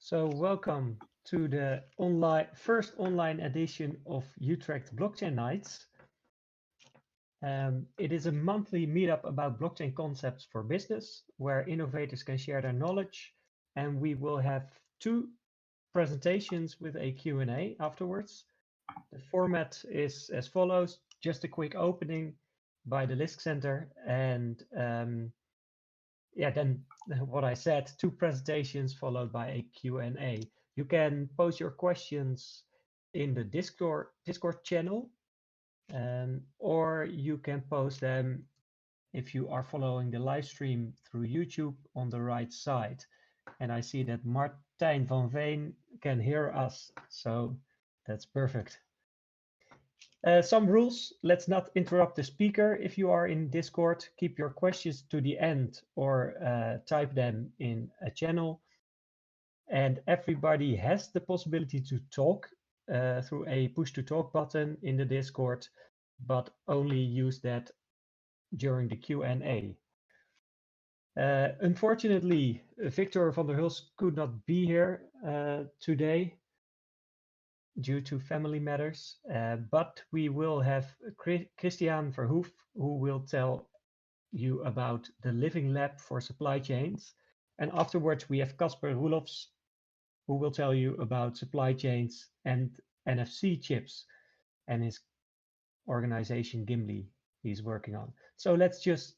So welcome to the first online edition of Utrecht Blockchain Nights. It is a monthly meetup about blockchain concepts for business, where innovators can share their knowledge, and we will have two presentations with a Q&A afterwards. The format is as follows: just a quick opening by the Lisk Center, and then what I said, two presentations followed by a Q&A. You can post your questions in the Discord channel, or you can post them if you are following the live stream through YouTube on the right side. And I see that Martijn van Veen can hear us, so that's perfect. Some rules: let's not interrupt the speaker. If you are in Discord, keep your questions to the end or type them in a channel. And everybody has the possibility to talk through a push to talk button in the Discord, but only use that during the Q&A. Unfortunately, Victor van der Hulst could not be here today due to family matters, but we will have Christian Verhoef, who will tell you about the Living Lab for supply chains. And afterwards, we have Casper Roelofs, who will tell you about supply chains and NFC chips and his organization Gimli he's working on. So let's just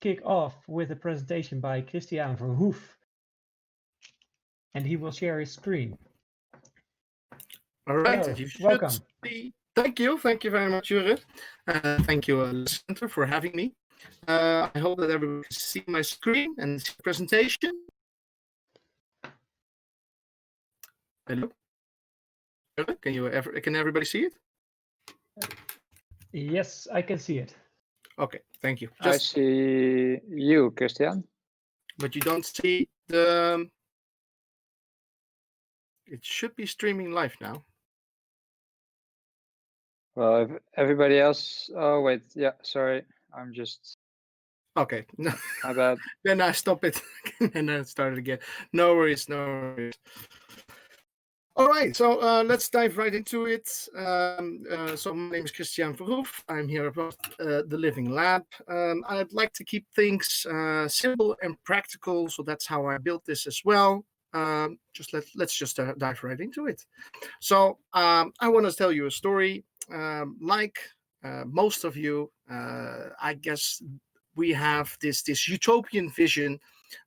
kick off with a presentation by Christian Verhoef, and he will share his screen. All right, Hello, you should welcome. Thank you very much, Jure. Thank you, Lisk Center, for having me. I hope that everyone can see my screen and see the presentation. Hello, can everybody see it? Yes, I can see it. Okay, thank you. I see you, Christian. But you don't see the. It should be streaming live now. Well, if everybody else. Oh wait, yeah. Sorry, I'm just. Okay, no. My bad. Then I stop it and then start it again. No worries. All right, so let's dive right into it. So my name is Christian Verhoef. I'm here about the Living Lab. I'd like to keep things simple and practical, so that's how I built this as well. Let's just dive right into it. So I want to tell you a story. Like most of you, I guess we have this utopian vision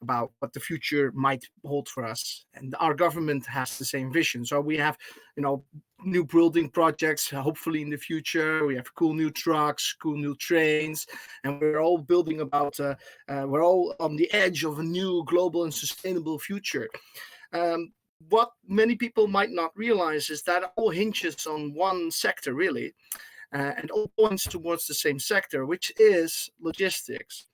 about what the future might hold for us, and our government has the same vision. So we have, new building projects hopefully in the future. We have cool new trucks, cool new trains, and we're all building about we're all on the edge of a new global and sustainable future. What many people might not realize is that all hinges on one sector, really, and all points towards the same sector, which is logistics.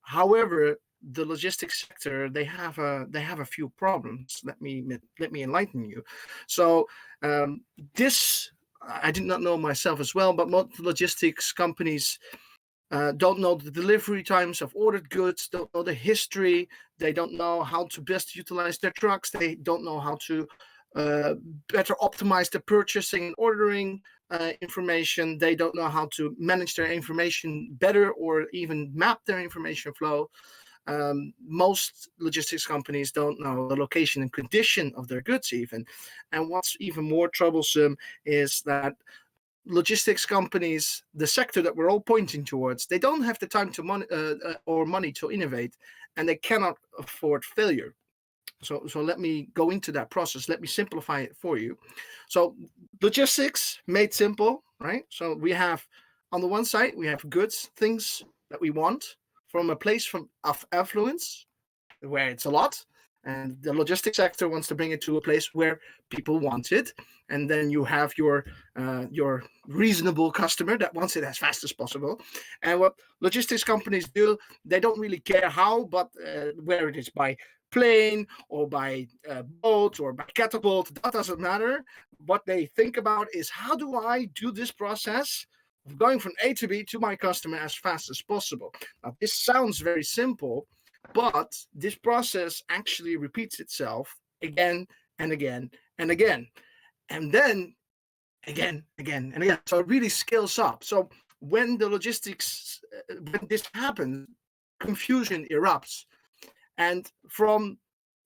However, the logistics sector, they have a few problems. Let me enlighten you. So this I did not know myself as well, but most logistics companies don't know the delivery times of ordered goods, don't know the history, they don't know how to best utilize their trucks, they don't know how to better optimize the purchasing and ordering information, they don't know how to manage their information better or even map their information flow. Most logistics companies don't know the location and condition of their goods even. And what's even more troublesome is that logistics companies, the sector that we're all pointing towards, they don't have the time or money to innovate, and they cannot afford failure. So let me go into that process. Let me simplify it for you. So logistics made simple, right? So we have, on the one side, we have goods, things that we want from a place of affluence, where it's a lot. And the logistics sector wants to bring it to a place where people want it. And then you have your reasonable customer that wants it as fast as possible. And what logistics companies do, they don't really care how, but where it is by plane or by boat or by catapult, that doesn't matter. What they think about is, how do I do this process of going from A to B to my customer as fast as possible? Now, this sounds very simple, But this process actually repeats itself again and again and again. And then again, again, and again. So it really scales up. So when the logistics, when this happens, confusion erupts. And from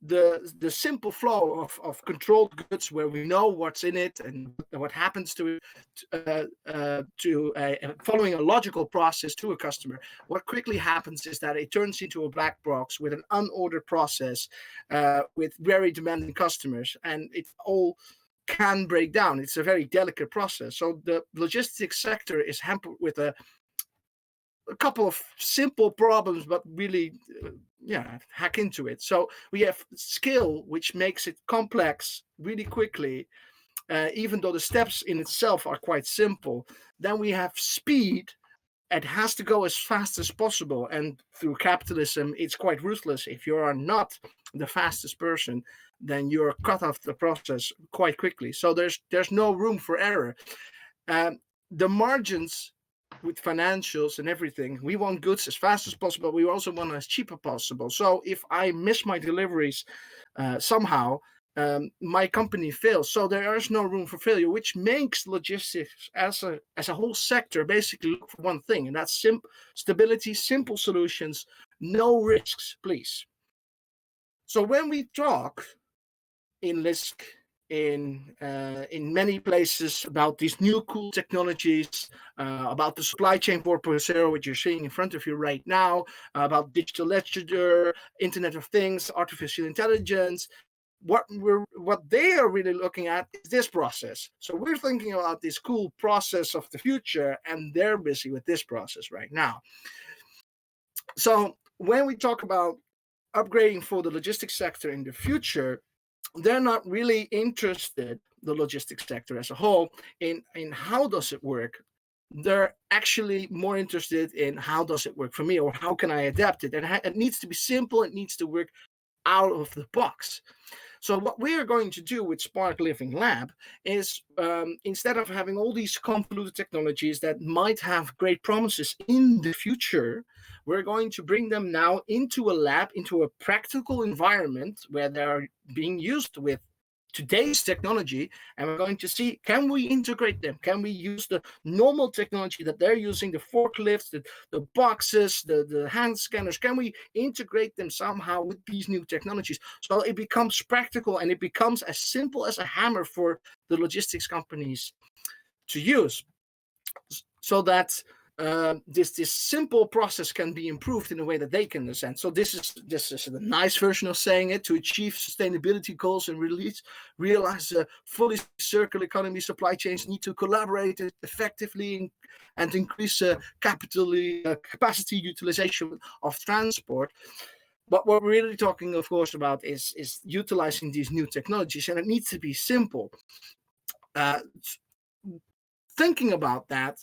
the simple flow of controlled goods where we know what's in it and what happens to following a logical process to a customer, what quickly happens is that it turns into a black box with an unordered process with very demanding customers, and it all can break down. It's a very delicate process. So the logistics sector is hampered with a couple of simple problems, but really hack into it. So we have skill, which makes it complex really quickly, even though the steps in itself are quite simple. Then we have speed. It has to go as fast as possible, and through capitalism it's quite ruthless. If you are not the fastest person, then you're cut off the process quite quickly. So there's no room for error. The margins with financials and everything, we want goods as fast as possible. We also want as cheap as possible. So if I miss my deliveries somehow, my company fails. So there is no room for failure, which makes logistics as a whole sector basically look for one thing, and that's stability, simple solutions, no risks, please. So when we talk in Lisk, in many places about these new cool technologies, about the supply chain 4.0, which you're seeing in front of you right now, about digital ledger, Internet of Things, artificial intelligence, what they are really looking at is this process. So we're thinking about this cool process of the future, and they're busy with this process right now. So when we talk about upgrading for the logistics sector in the future, they're not really interested, the logistics sector as a whole, in how does it work. They're actually more interested in how does it work for me, or how can I adapt it. And it needs to be simple. It needs to work out of the box. So what we are going to do with Spark Living Lab is, instead of having all these convoluted technologies that might have great promises in the future, we're going to bring them now into a lab, into a practical environment where they are being used with today's technology, and we're going to see, can we integrate them? Can we use the normal technology that they're using, the forklifts, the boxes, the hand scanners? Can we integrate them somehow with these new technologies so it becomes practical and it becomes as simple as a hammer for the logistics companies to use, so that this simple process can be improved in a way that they can understand. So this is a nice version of saying it: to achieve sustainability goals and realize a fully circular economy, supply chains need to collaborate effectively and increase capacity utilization of transport. But what we're really talking, of course, about is utilizing these new technologies, and it needs to be simple. Thinking about that,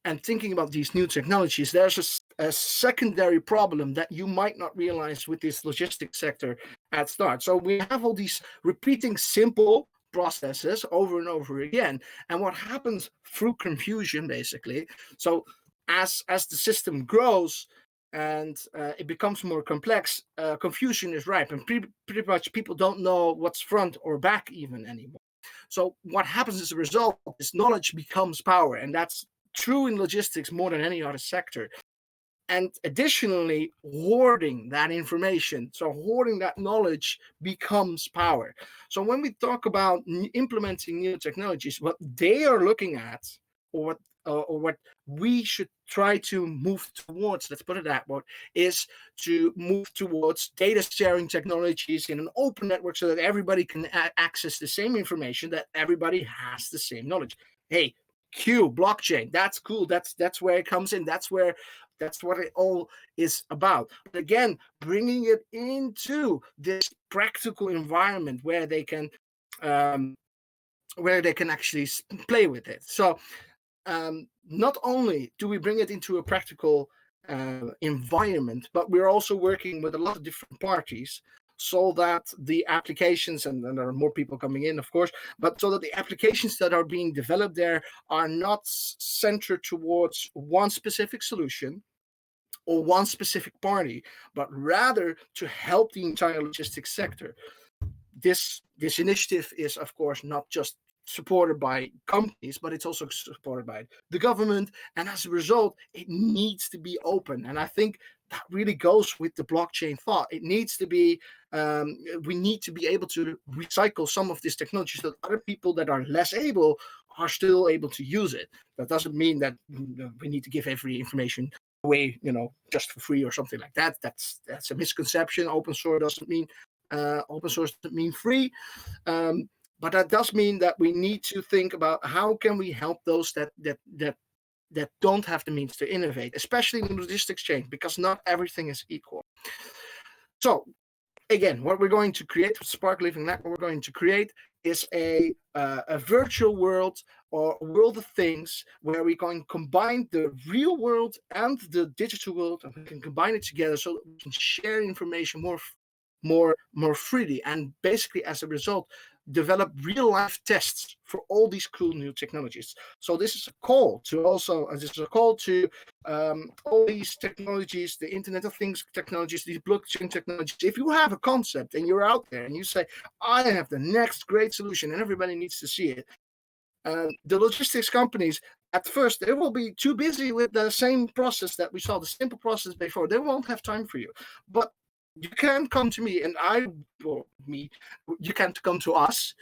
and thinking about these new technologies, there's a secondary problem that you might not realize with this logistics sector at start. So we have all these repeating simple processes over and over again. And what happens through confusion, basically, so as the system grows and it becomes more complex, confusion is ripe, and pretty much people don't know what's front or back even anymore. So what happens as a result is knowledge becomes power, and that's true in logistics more than any other sector. And additionally, hoarding that information, so hoarding that knowledge, becomes power. So when we talk about implementing new technologies, what they are looking at, or what we should try to move towards, let's put it that way, is to move towards data sharing technologies in an open network so that everybody can access the same information, that everybody has the same knowledge. Hey, blockchain, that's cool. That's where it comes in. That's what it all is about. But again, bringing it into this practical environment where they can actually play with it. So not only do we bring it into a practical environment, but we're also working with a lot of different parties, so that the applications, and there are more people coming in, of course, but so that the applications that are being developed there are not centered towards one specific solution or one specific party, but rather to help the entire logistics sector. This initiative is, of course, not just supported by companies, but it's also supported by the government. And as a result, it needs to be open. And I think that really goes with the blockchain thought. It needs to be, we need to be able to recycle some of this technology so that other people that are less able are still able to use it. That doesn't mean that we need to give every information away, just for free or something like that. That's a misconception. Open source doesn't mean free. But that does mean that we need to think about how can we help those that don't have the means to innovate, especially in the logistics chain, because not everything is equal. So again, what we're going to create with Spark Living Lab, what we're going to create is a virtual world or a world of things where we can combine the real world and the digital world, and we can combine it together so that we can share information more freely, and basically as a result develop real life tests for all these cool new technologies. So this is a call to all these technologies, the Internet of Things technologies, these blockchain technologies. If you have a concept and you're out there and you say, I have the next great solution and everybody needs to see it, the logistics companies, at first, they will be too busy with the same process that we saw, the simple process before. They won't have time for you. But you can come to me, and you can come to us,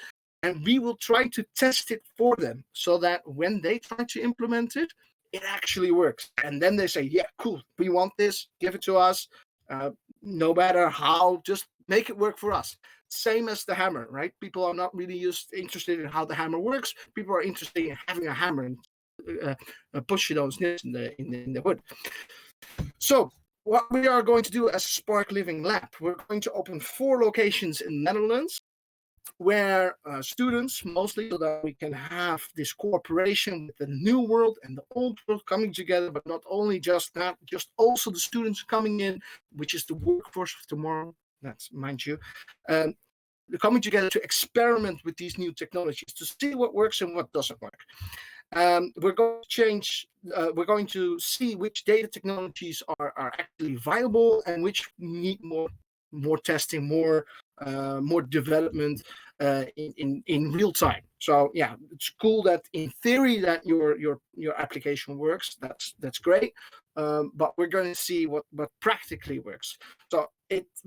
and we will try to test it for them so that when they try to implement it, it actually works. And then they say, yeah, cool, we want this, give it to us. No matter how, just make it work for us. Same as the hammer, right? People are not really interested in how the hammer works. People are interested in having a hammer and push it on in the wood. So what we are going to do as a Spark Living Lab, we're going to open 4 locations in the Netherlands where students, mostly, so that we can have this cooperation with the new world and the old world coming together, but not only just that, just also the students coming in, which is the workforce of tomorrow, that's, mind you, they're coming together to experiment with these new technologies, to see what works and what doesn't work. We're going to see which data technologies are actually viable and which need more testing, more development in real time. So yeah, it's cool that in theory that your application works. That's great. But we're going to see what practically works. So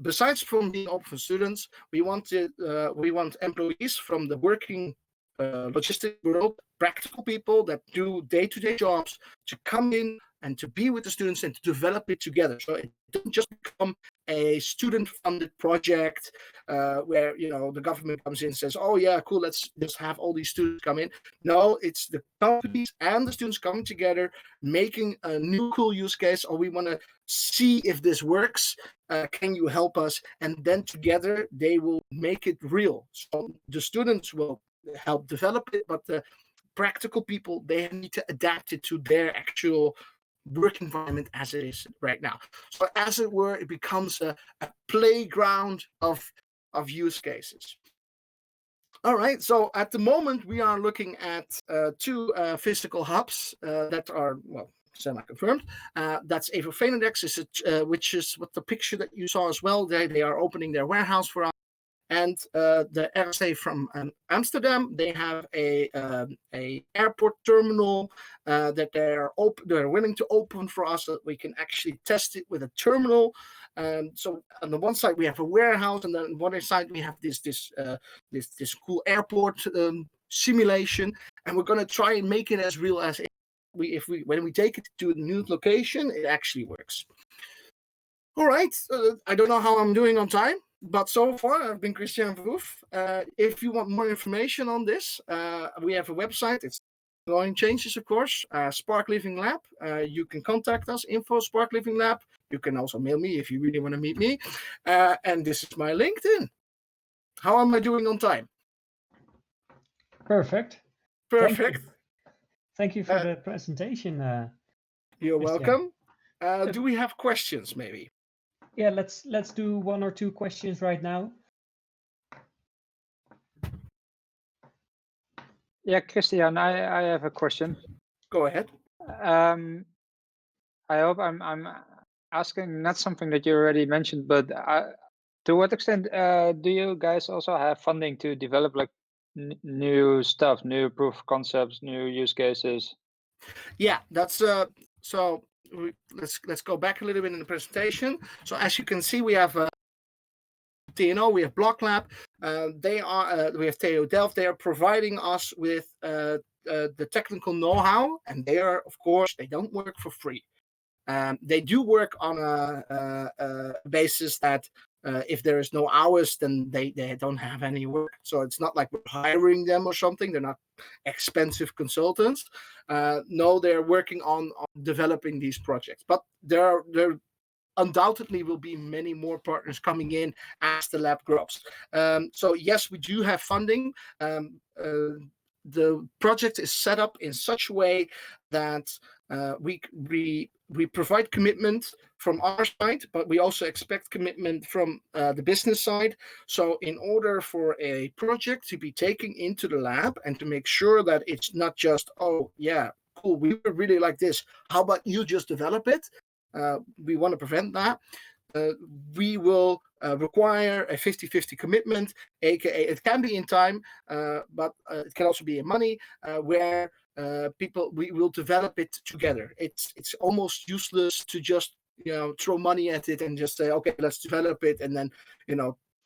besides from being open for students, we want employees from the working logistic world, practical people that do day-to-day jobs, to come in and to be with the students and to develop it together. So it doesn't just become a student-funded project where the government comes in and says, "Oh yeah, cool, let's just have all these students come in." No, it's the companies and the students coming together, making a new cool use case. Or we want to see if this works. Can you help us? And then together they will make it real. So the students will help develop it, but the practical people, they need to adapt it to their actual work environment as it is right now. So as it were, it becomes a playground of use cases. All right, so at the moment we are looking at 2 physical hubs that are, well, semi-confirmed. That's Evo Venedex, which is what the picture that you saw as well. They are opening their warehouse for us. And the RSA from Amsterdam, they have a airport terminal that they're willing to open for us, so that we can actually test it with a terminal. So on the one side we have a warehouse, and then on the other side we have this cool airport simulation, and we're going to try and make it as real as when we take it to a new location, it actually works. All right, I don't know how I'm doing on time, but so far I've been Christian Verhoef. If you want more information on this, we have a website. It's going changes, of course. Spark Living Lab. You can contact us, info Spark Living Lab. You can also mail me if you really want to meet me. And this is my LinkedIn. How am I doing on time? Perfect. Perfect. Thank you for the presentation. You're Christian. welcome. Do we have questions, maybe? Yeah, let's do 1 or 2 questions right now. Yeah, Christian, I have a question. Go ahead. I hope I'm asking not something that you already mentioned, but to what extent do you guys also have funding to develop like new stuff, new proof of concepts, new use cases? Yeah, that's so. Let's go back a little bit in the presentation. So as you can see, we have TNO, we have Block Lab. We have TO Delft. They are providing us with the technical know-how, and they are, of course, they don't work for free. They do work on a basis that if there is no hours, then they don't have any work. So it's not like we're hiring them or something. They're not expensive consultants. No, they're working on developing these projects. But there undoubtedly will be many more partners coming in as the lab grows. So yes, we do have funding. The project is set up in such a way that we provide commitment from our side, but we also expect commitment from the business side. So in order for a project to be taken into the lab and to make sure that it's not just, oh yeah, cool, we really like this, how about you just develop it? We want to prevent that. We will require a 50-50 commitment, aka it can be in time, but it can also be in money, where we will develop it together. It's almost useless to just throw money at it and just say, okay, let's develop it, and then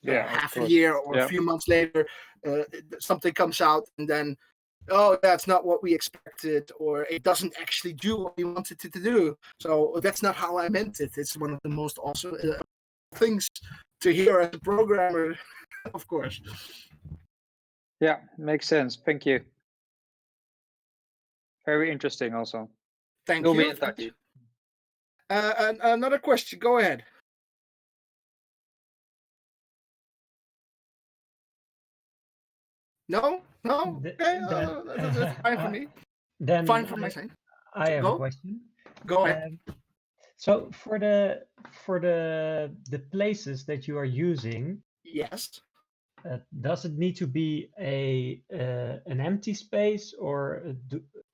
half a year or a few months later something comes out, and then oh, that's not what we expected, or it doesn't actually do what we wanted it to do. So that's not how I meant it. It's one of the most awesome things to hear as a programmer, of course. Yeah, makes sense. Thank you. Very interesting also. Thank We'll you. Be in touch. You. Another question. Go ahead. No? Okay, that's fine for me. Then fine for my side. I have a question. Go ahead. So for the places that you are using, yes, does it need to be an empty space, or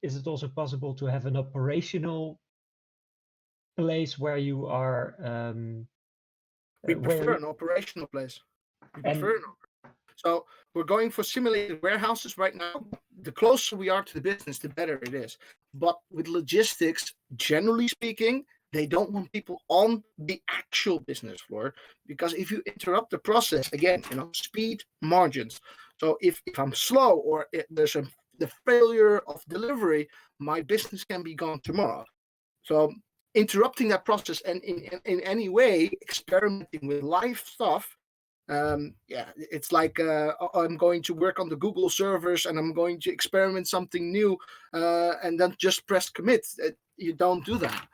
is it also possible to have an operational place where you are? We prefer an operational place. So we're going for simulated warehouses right now. The closer we are to the business, the better it is. But with logistics, generally speaking, they don't want people on the actual business floor, because if you interrupt the process, again, speed, margins. So if I'm slow, or there's the failure of delivery, my business can be gone tomorrow. So interrupting that process and in any way experimenting with live stuff, it's like I'm going to work on the Google servers and I'm going to experiment something new, and then just press commit. You don't do that.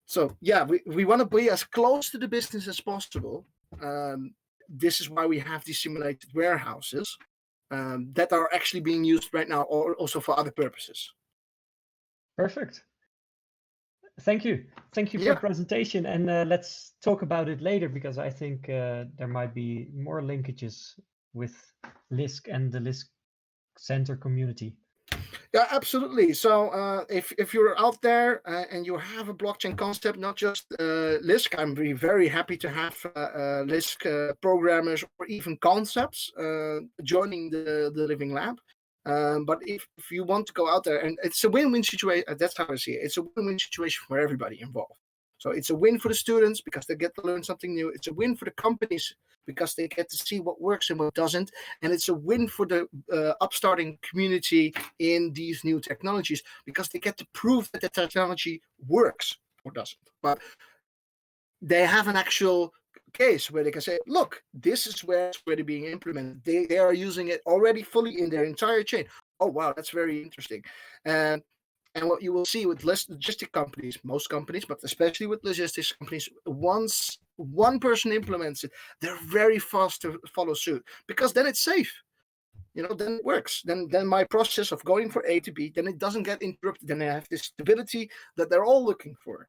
So yeah, we want to be as close to the business as possible. This is why we have these simulated warehouses that are actually being used right now, or also for other purposes. Perfect. Thank you for the presentation, and let's talk about it later, because I think there might be more linkages with Lisk and the Lisk Center community. Yeah, absolutely. So if you're out there and you have a blockchain concept, not just Lisk, I'm very happy to have Lisk programmers or even concepts joining the Living Lab. But if you want to go out there, and it's a win-win situation, that's how I see it. It's a win-win situation for everybody involved. So it's a win for the students because they get to learn something new. It's a win for the companies because they get to see what works and what doesn't. And it's a win for the upstarting community in these new technologies because they get to prove that the technology works or doesn't. But they have an actual case where they can say, look, this is where it's already being implemented. They are using it already fully in their entire chain. Oh, wow, that's very interesting. And what you will see with logistic companies, most companies, but especially with logistics companies, once one person implements it, they're very fast to follow suit because then it's safe. Then it works. Then my process of going from A to B, then it doesn't get interrupted. Then I have this stability that they're all looking for.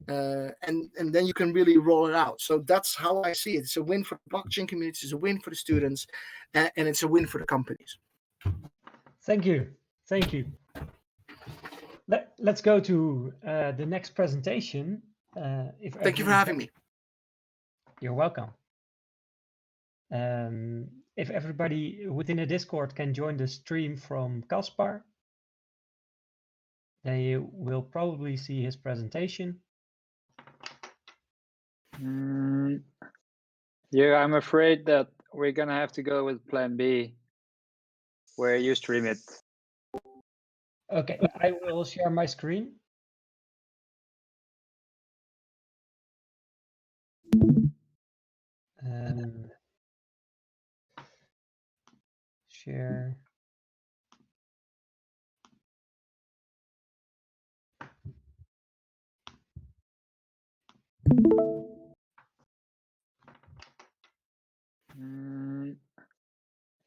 And then you can really roll it out. So that's how I see it. It's a win for the blockchain community, it's a win for the students, and it's a win for the companies. Thank you. Let's go to the next presentation. Thank you for having me. You're welcome. If everybody within the Discord can join the stream from Caspar, they will probably see his presentation. Yeah, I'm afraid that we're gonna have to go with plan B, where you stream it. Okay, I will share my screen. Share.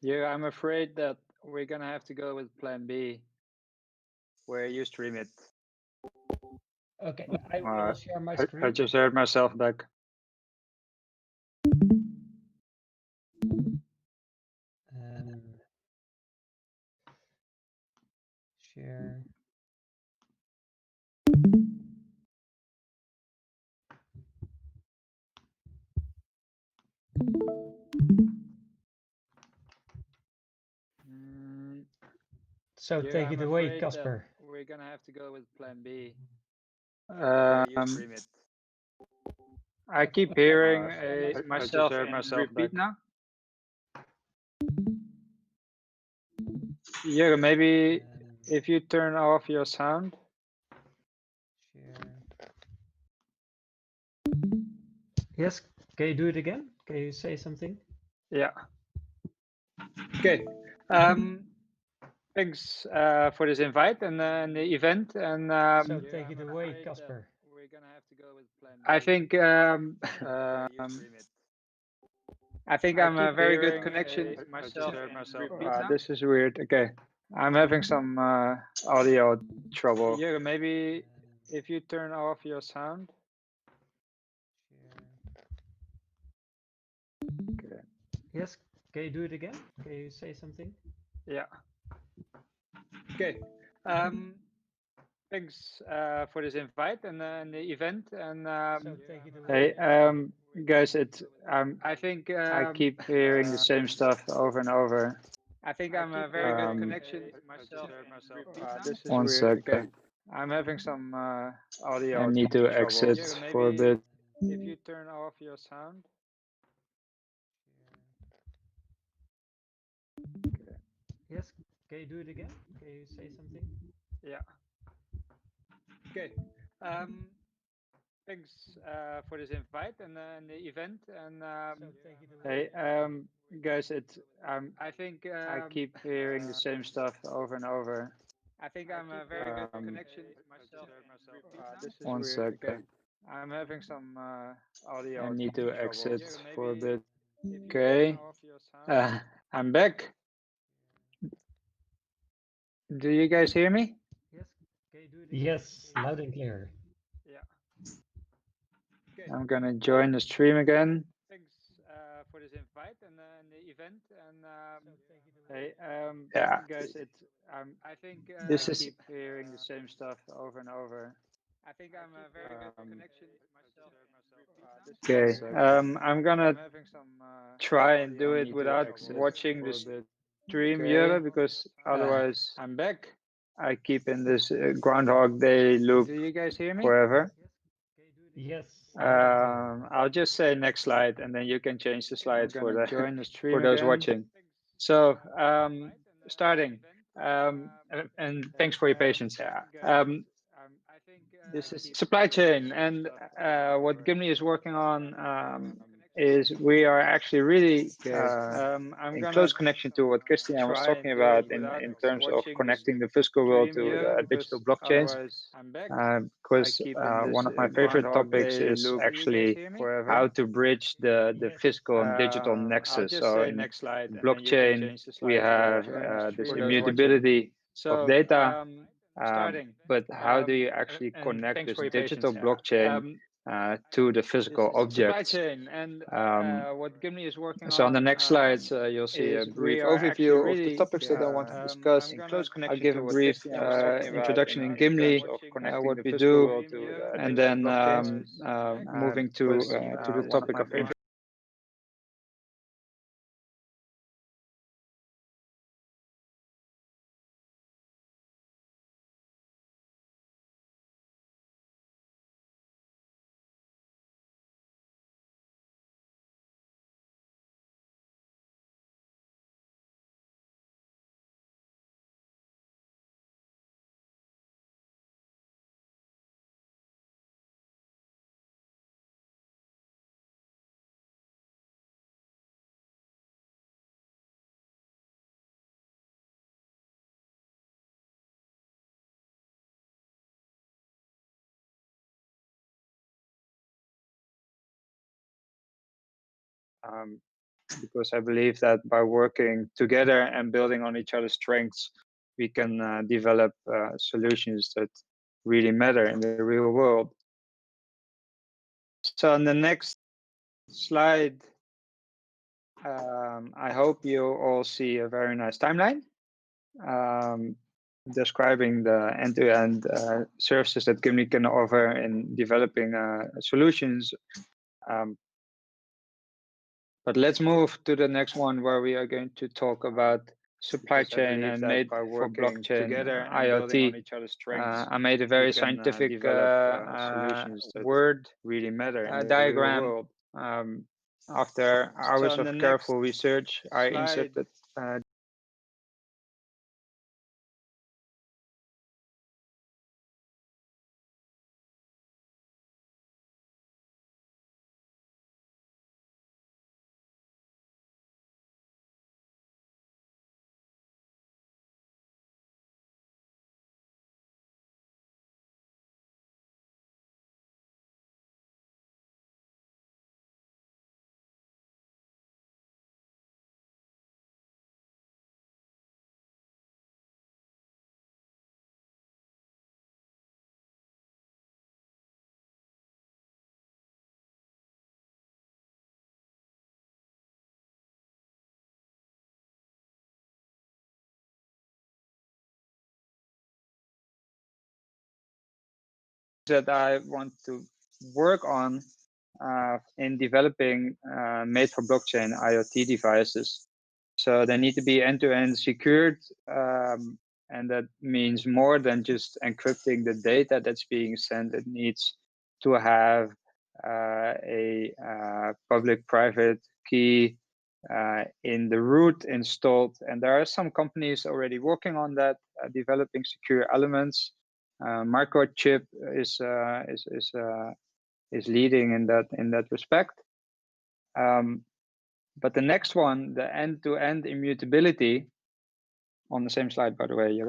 Yeah, I'm afraid that we're gonna have to go with plan B, where you stream it. Okay, I will share my screen. I just heard myself back. Share. So yeah, take I'm it away, afraid that Casper. We're gonna have to go with plan B. You stream it. I keep hearing myself heard in myself repeat back. now. Yeah, maybe if you turn off your sound. Share. Yes, can you do it again? Can you say something? Yeah. Okay. Thanks for this invite and the event. And So take it away, Casper. we're gonna have to go with plan B. I think I'm a very good connection. Myself in repeat now. This is weird. Okay, I'm having some audio trouble. Yeah, maybe if you turn off your sound. Okay. Yes, can you do it again? Can you say something? Yeah. Okay. Thanks for this invite and the event. And So take it away. hey, guys, I think I keep hearing the same stuff over and over. I think I'm a very good connection. Myself in repeat now. This is One weird. sec. Okay, I'm having some audio. I need to trouble. exit Yeah, for a maybe bit. if you turn off your sound. Okay. Yes, can you do it again? Can you say something? Yeah. Okay. Thanks for this invite and the event. And So take it away. hey, guys, I think I keep hearing the same stuff over and over. I think I'm a very good connection. Myself. This is One weird. sec. Okay, I'm having some audio. I need to trouble. exit Yeah, for a maybe bit. if you Okay. turn off your sound. I'm back. Do you guys hear me? Yes, can you do it again? Yes, loud and clear. Yeah. Okay. I'm gonna join the stream again. Thanks for this invite and the event. And hey, Yeah. guys, I think This I is keep hearing the same stuff over and over. I think I'm a very good connection. Myself. This is okay. weird. I'm gonna I'm having some try and audio. do I it need to without exit watching for the a bit. stream, Okay. Jure, because otherwise I'm back. I keep in this Groundhog Day loop Do you guys hear me? forever. Yes, loud and clear. I'll just say next slide, and then you can change the I'm slide for gonna the join the stream for those again. watching. So starting, and thanks for your patience. I think This I is keep supply hearing chain, the same and stuff over and what over. Gimli is working I think on I'm a very good connection. is we are actually really I'm in gonna close connection to what Christian was try talking and do it about without in terms of watching the connecting the physical world stream to here the digital because blockchains. otherwise I'm back. I Because keep in this one of my favorite Groundhog topics Day is loop. Do you guys actually hear me? how Forever. to bridge the Yes. physical and digital I'll nexus. just So say in next slide, and then you can blockchain, change the we slide have this for those watching. immutability of So data, starting. but how do you actually And connect thanks this for your digital patience. blockchain to the physical objects. Chain. And what Gimli is working So on the next slides, you'll see a brief overview of the topics that I want to discuss. I'll give a brief introduction in Gimli, what we do, and then moving to the topic of because I believe that by working together and building on each other's strengths, we can develop solutions that really matter in the real world. So on the next slide, I hope you all see a very nice timeline describing the end-to-end services that Gimli can offer in developing solutions. But let's move to the next one, where we are going to talk about supply chain and made for blockchain together IoT. I made a very scientific word really matter diagram. After hours of careful research, I inserted that I want to work on in developing made for blockchain IoT devices. So they need to be end-to-end secured, and that means more than just encrypting the data that's being sent. It needs to have a public-private key in the root installed, and there are some companies already working on that, developing secure elements. Microchip is leading in that respect. But the next one, the end-to-end immutability, on the same slide, by the way,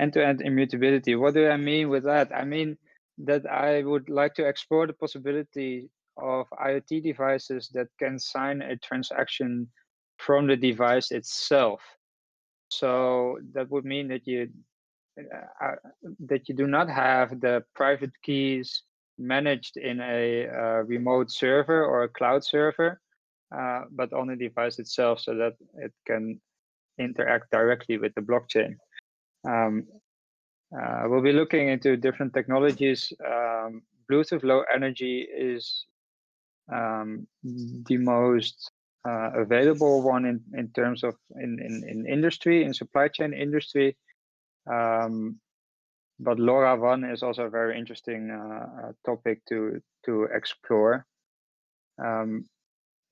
end-to-end immutability. What do I mean with that? I mean that I would like to explore the possibility of IoT devices that can sign a transaction from the device itself. So that would mean that you do not have the private keys managed in a remote server or a cloud server, but on the device itself, so that it can interact directly with the blockchain. We'll be looking into different technologies. Bluetooth Low Energy is the most available one in terms of in industry, in supply chain industry. But LoRaWAN is also a very interesting topic to explore.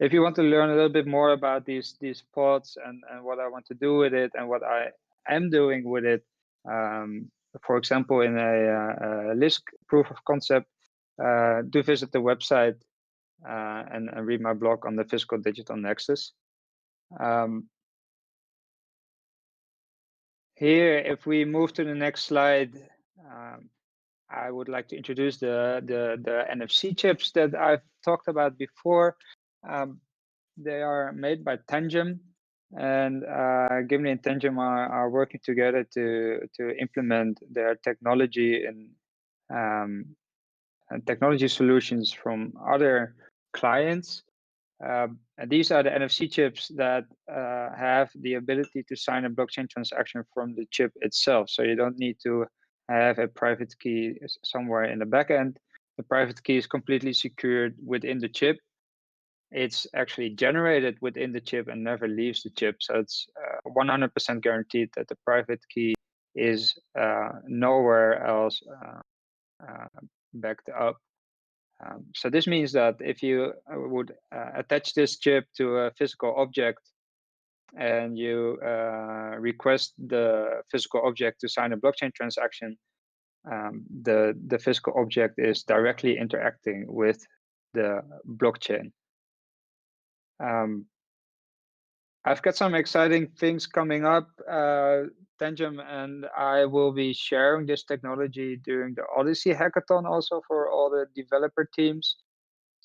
If you want to learn a little bit more about these pods and what I want to do with it and what I am doing with it, for example, in a Lisk proof of concept, do visit the website and read my blog on the Physical Digital Nexus. Here, if we move to the next slide, I would like to introduce the NFC chips that I've talked about before. They are made by Tangem, and Gimli and Tangem are working together to implement their technology in technology solutions from other clients. And these are the NFC chips that have the ability to sign a blockchain transaction from the chip itself. So you don't need to have a private key somewhere in the backend. The private key is completely secured within the chip. It's actually generated within the chip and never leaves the chip. So it's 100% guaranteed that the private key is nowhere else backed up. So this means that if you would attach this chip to a physical object and you request the physical object to sign a blockchain transaction, the physical object is directly interacting with the blockchain. I've got some exciting things coming up. Tangem and I will be sharing this technology during the Odyssey hackathon also for all the developer teams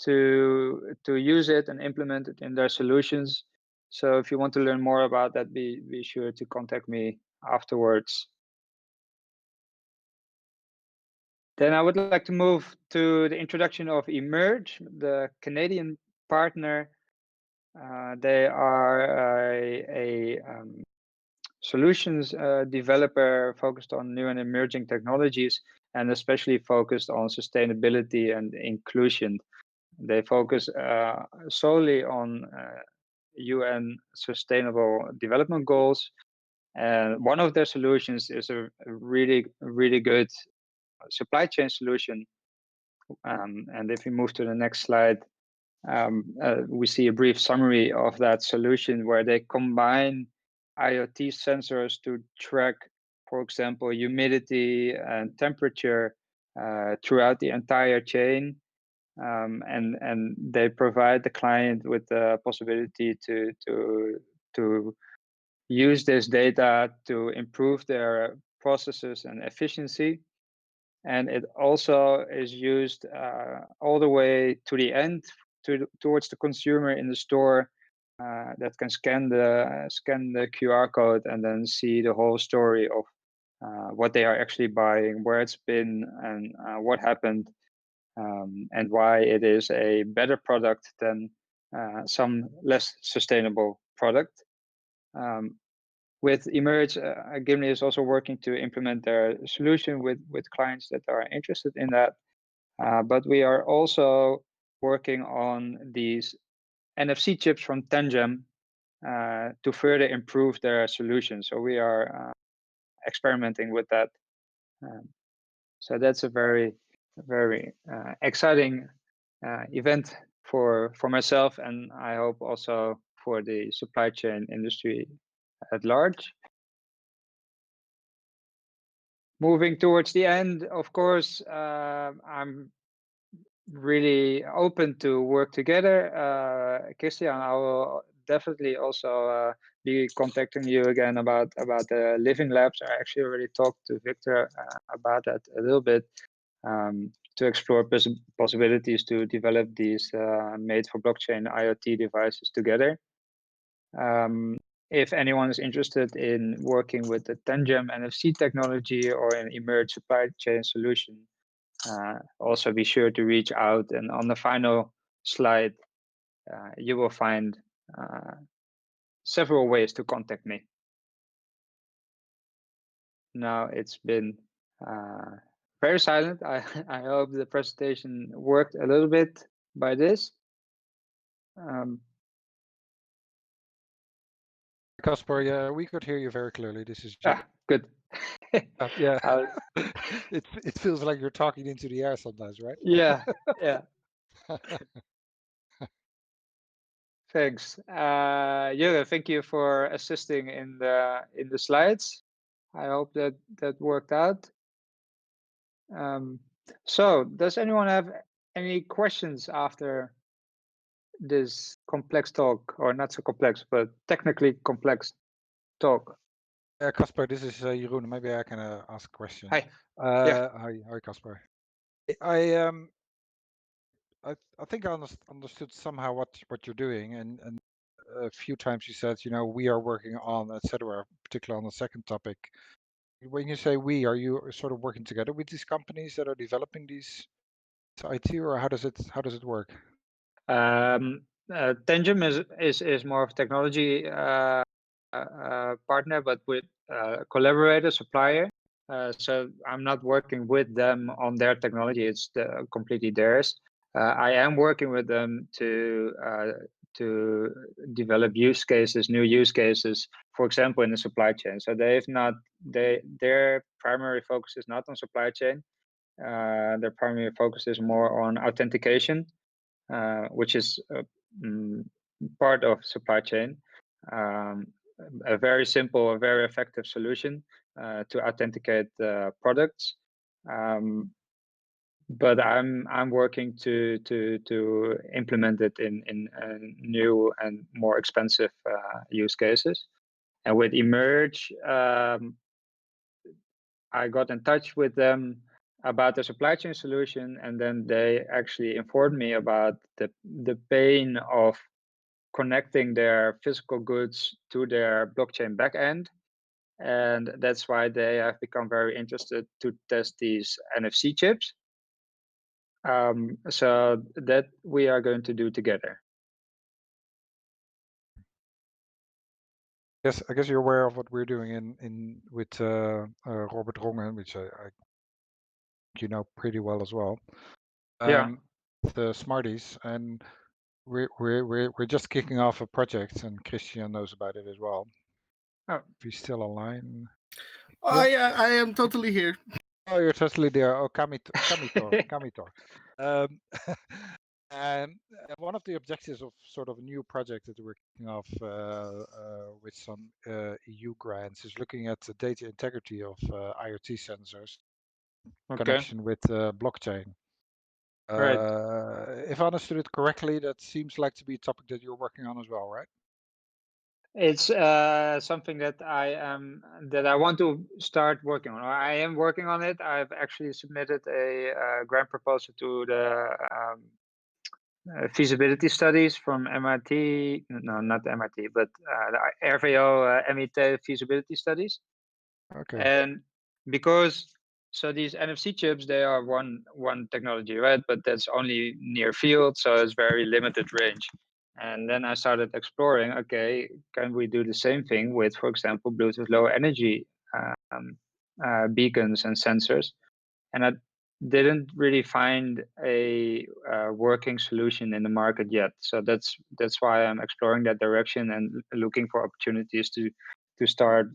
to use it and implement it in their solutions. So if you want to learn more about that, be sure to contact me afterwards. Then I would like to move to the introduction of Emerge, the Canadian partner. They are a solutions developer focused on new and emerging technologies, and especially focused on sustainability and inclusion. They focus solely on UN Sustainable Development Goals, and one of their solutions is a really good supply chain solution. And if we move to the next slide, we see a brief summary of that solution where they combine IoT sensors to track, for example, humidity and temperature throughout the entire chain. And they provide the client with the possibility to use this data to improve their processes and efficiency. And it also is used all the way to the end, towards the consumer in the store, that can scan the QR code and then see the whole story of what they are actually buying, where it's been, and what happened, and why it is a better product than some less sustainable product. With Emerge, Gimli is also working to implement their solution with clients that are interested in that. But we are also working on these NFC chips from Tangem to further improve their solution. So we are experimenting with that. So that's a very exciting event for myself, and I hope also for the supply chain industry at large. Moving towards the end, of course, I'm really open to work together. Christian, I will definitely also be contacting you again about the living labs. I actually already talked to Victor about that a little bit, to explore possibilities to develop these made for blockchain IoT devices together. If anyone is interested in working with the Tangem NFC technology or an Emerge supply chain solution, also be sure to reach out. And on the final slide, you will find several ways to contact me. Now it's been very silent. I hope the presentation worked a little bit by this. Casper, yeah, we could hear you very clearly. This is Jim. Good. Yeah, it feels like you're talking into the air sometimes, right? Yeah, yeah. Thanks, Jurgen. Thank you for assisting in the slides. I hope that worked out. So, does anyone have any questions after this complex talk, or not so complex, but technically complex talk? Casper, this is Jeroen. Maybe I can ask a question. Hi. Hi, Casper. I think I understood somehow what you're doing, and a few times you said, we are working on, etc., particularly on the second topic. When you say we, are you sort of working together with these companies that are developing these IT, or how does it work? Tangem is more of a technology partner, but with collaborator, supplier. So I'm not working with them on their technology; it's completely theirs. I am working with them to develop use cases, new use cases, for example, in the supply chain. So their primary focus is not on supply chain. Their primary focus is more on authentication, which is part of supply chain. A very simple, a very effective solution to authenticate products. But I'm working to implement it in new and more expensive use cases. And with Emerge, I got in touch with them about the supply chain solution, and then they actually informed me about the pain of connecting their physical goods to their blockchain backend. And that's why they have become very interested to test these NFC chips. So that we are going to do together. Yes, I guess you're aware of what we're doing with Robert Rongen, which I you know pretty well as well. Yeah. The Smarties, and we're just kicking off a project, and Christian knows about it as well. Oh. If he's still online. Oh yeah, I am totally here. Oh, you're totally there. Oh, Kamitor. And one of the objectives of sort of a new project that we're kicking off with some EU grants is looking at the data integrity of IoT sensors, connection with blockchain. Right. If I understood it correctly, that seems like to be a topic that you're working on as well, right? It's something that I want to start working on. I am working on it. I've actually submitted a grant proposal to the feasibility studies from MIT. No, not MIT, but the RVO MIT feasibility studies. Okay. And because these NFC chips, they are one technology, right? But that's only near field, so it's very limited range. And then I started exploring, okay, can we do the same thing with, for example, Bluetooth Low Energy beacons and sensors? And I didn't really find a working solution in the market yet. So that's why I'm exploring that direction and looking for opportunities to start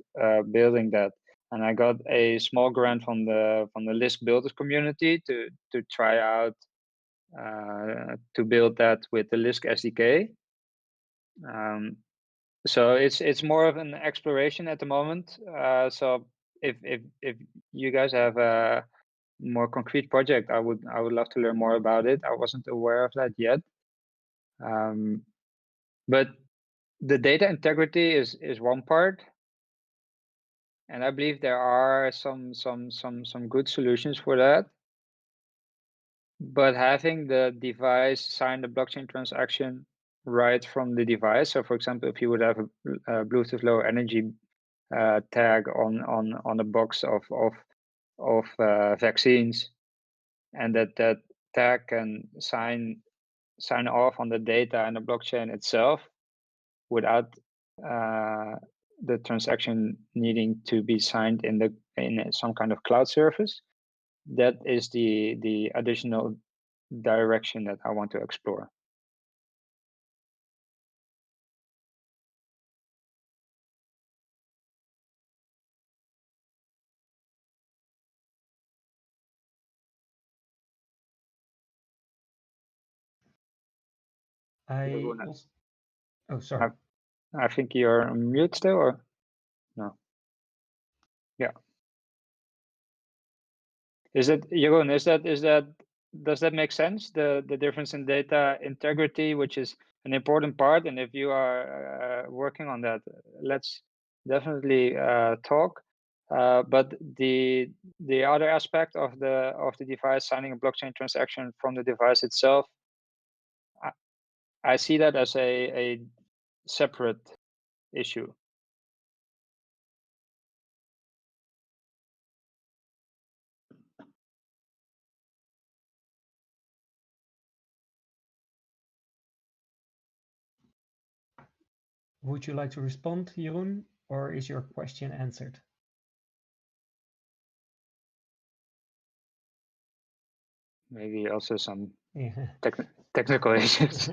building that. And I got a small grant from the Lisk builders community to try out to build that with the Lisk SDK. So it's more of an exploration at the moment. So if you guys have a more concrete project, I would love to learn more about it. I wasn't aware of that yet. But the data integrity is one part, and I believe there are some good solutions for that. But having the device sign the blockchain transaction right from the device. So, for example, if you would have a Bluetooth Low Energy tag on a box of vaccines, and that tag can sign off on the data and the blockchain itself without the transaction needing to be signed in some kind of cloud service. That is the additional direction that I want to explore. Oh, sorry. I think you're on mute still, or no? Yeah. Is it, Jeroen, does that make sense? The difference in data integrity, which is an important part, and if you are working on that, let's definitely talk. But the other aspect of the device signing a blockchain transaction from the device itself, I see that as a separate issue. Would you like to respond, Jeroen, or is your question answered? Maybe also some Yeah. technical issues.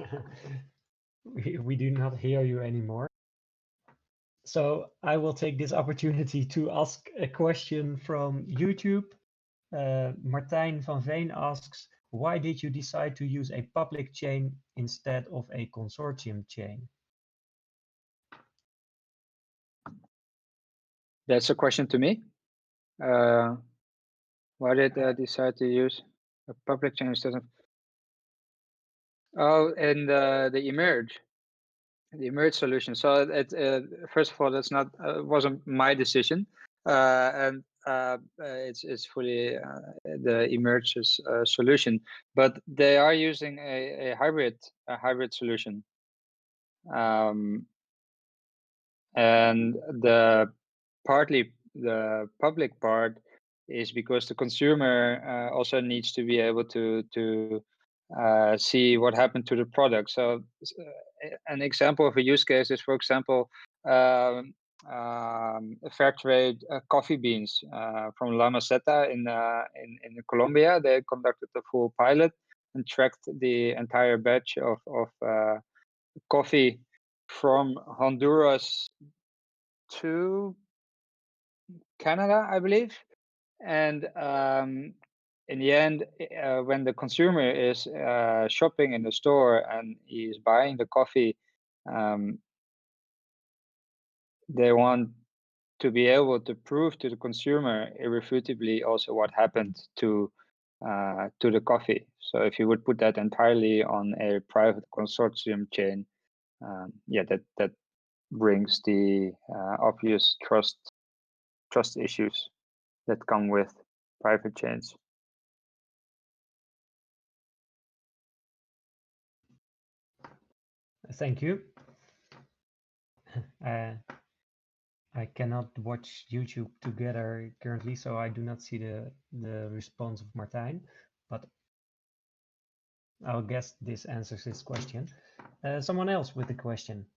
We do not hear you anymore. So I will take this opportunity to ask a question from YouTube. Martijn van Veen asks, why did you decide to use a public chain instead of a consortium chain? That's a question to me. Why did I decide to use a public chain instead of? Oh, and the emerge solution. So it first of all, that's not wasn't my decision, and it's fully the emerge's solution. But they are using a hybrid solution, and partly the public part is because the consumer also needs to be able to see what happened to the product. So an example of a use case is, for example, fair trade coffee beans from La Maceta in Colombia. They conducted a full pilot and tracked the entire batch of coffee from Honduras to Canada, I believe. And in the end, when the consumer is shopping in the store and he is buying the coffee, they want to be able to prove to the consumer irrefutably also what happened to the coffee. So if you would put that entirely on a private consortium chain, yeah, that brings the obvious trust issues that come with private chains. Thank you. I cannot watch YouTube together currently, so I do not see the response of Martijn, but I'll guess this answers his question. Someone else with a question.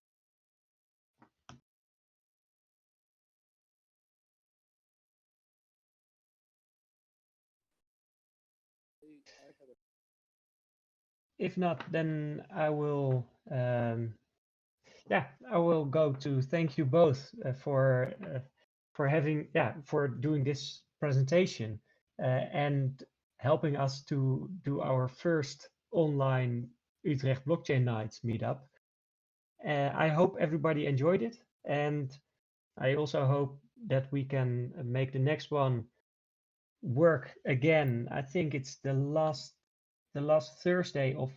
If not, then I will I will go to thank you both for doing this presentation and helping us to do our first online Utrecht Blockchain Nights meetup. I hope everybody enjoyed it, and I also hope that we can make the next one work again. I think it's the last Thursday of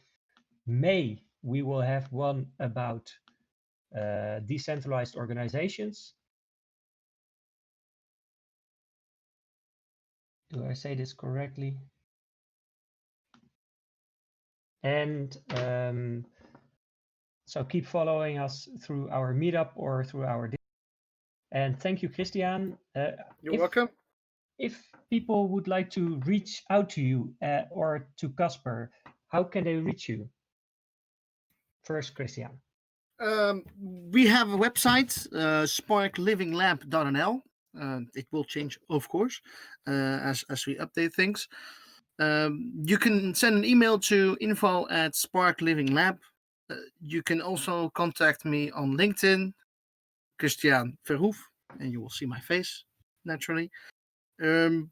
May. We will have one about decentralized organizations. Do I say this correctly? And so keep following us through our meetup or through our. And thank you, Christian. You're welcome. If people would like to reach out to you or to Casper, how can they reach you? First, Christian. We have a website, sparklivinglab.nl. It will change, of course, as we update things. You can send an email to info@sparklivinglab. You can also contact me on LinkedIn, Christian Verhoef, and you will see my face naturally. Yeah,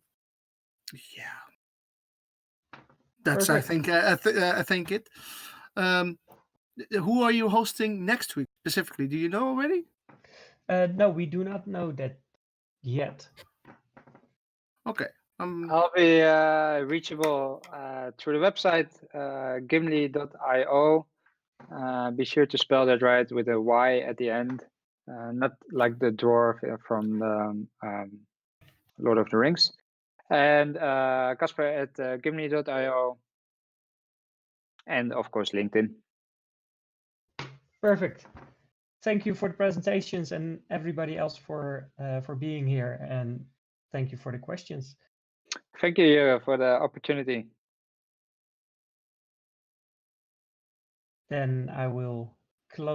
that's Perfect. I think it. Who are you hosting next week specifically? Do you know already? No, we do not know that yet. Okay. I'll be reachable through the website gimli.io. Be sure to spell that right with a Y at the end, not like the dwarf from Lord of the Rings. And Casper at gimli.io. And of course, LinkedIn. Perfect. Thank you for the presentations and everybody else for being here, and thank you for the questions. Thank you, Jure, for the opportunity. Then I will close.